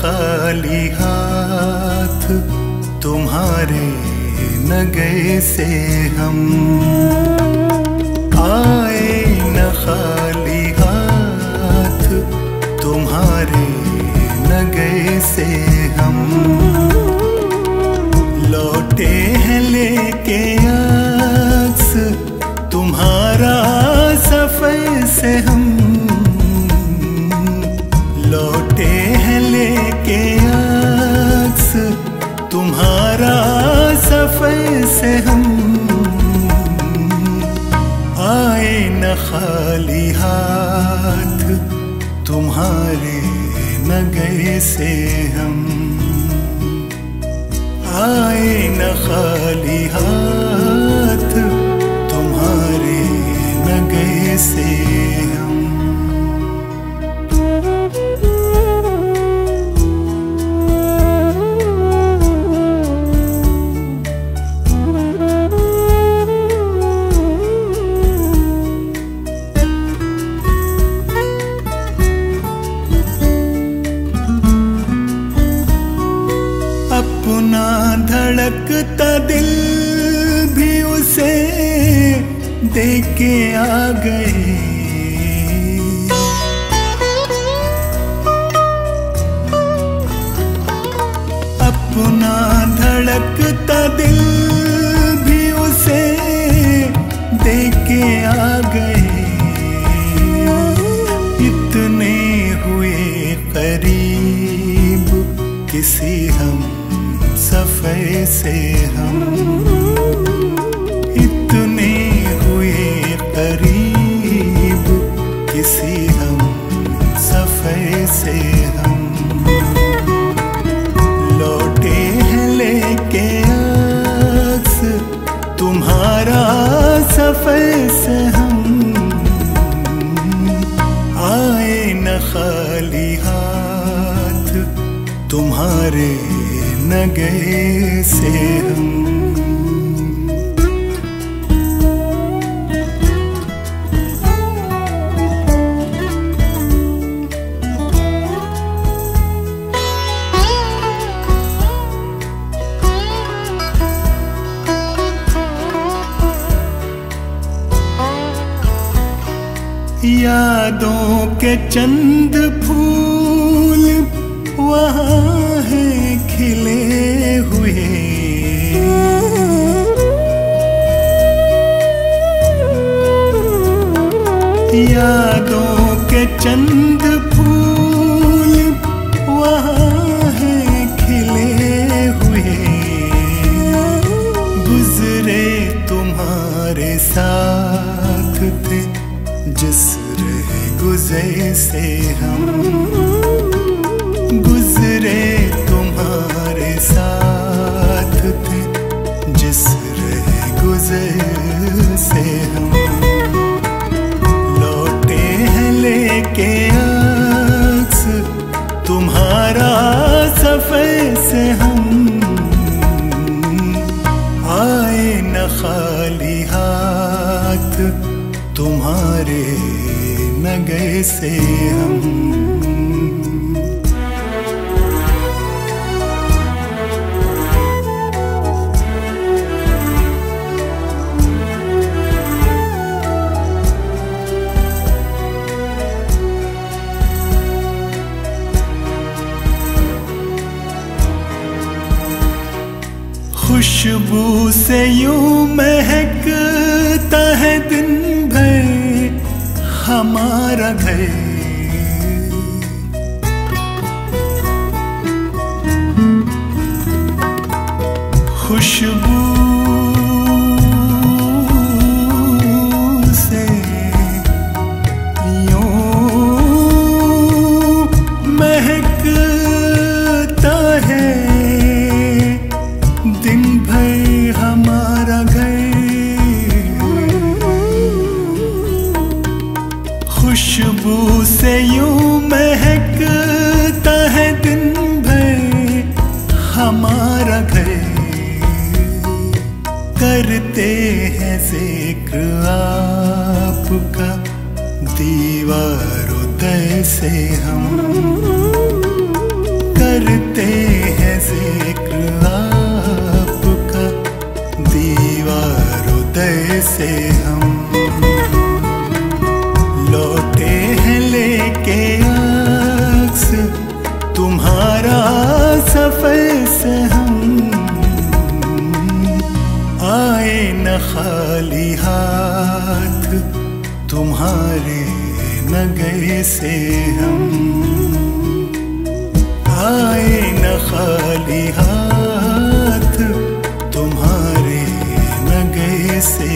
खाली हाथ तुम्हारे न गए से हम, आए न खाली हाथ तुम्हारे न गए से हम। लौटे हैं लेके अक्स तुम्हारा सफर से हम, लौटे हैं लेके अक्स तुम्हारा सफर से हम। आए न खाली हाथ तुम्हारे न गए से हम, आए न खाली हाथ तुम्हारे न गए से हम। अपना धड़कता दिल भी उसे दे के आ गए, अपना धड़कता दिल भी उसे दे के आ गए। इतने हुए करीब किसी हम सफर से हम, इतने हुए करीब किसी हम सफर से हम। लौटे हैं लेके अक्स तुम्हारा सफर से हम, आए न खाली हाथ तुम्हारे न गए से हम। यादों के चंद फूल वहाँ है खिले हुए, यादों के चंद फूल वहाँ है खिले हुए। गुजरे तुम्हारे साथ थे जिस रहे गुजरे से हम, गुजरे तुम्हारे साथ थे जिस रहे गुजरे से हम। लौटे हैं लेके अक्स तुम्हारा सफर से हम, आए न खाली हाथ तुम्हारे न गए से हम। खुशबू से यूं महकता है दिन भर हमारा घर, खुशबू से यूं महकता है दिन भर हमारा घर। खुशबू से यूं महकता है दिन भर हमारा घर। करते हैं जिक्र आपका दीवारों दर से हम, करते हैं जिक्र आपका, दीवार उदय से हम लौटे हैं लेके अक्स तुम्हारा सफर से हम, आए न खाली हाथ तुम्हारे नगए से हम, आए न खाली हाथ तुम्हारे नगए से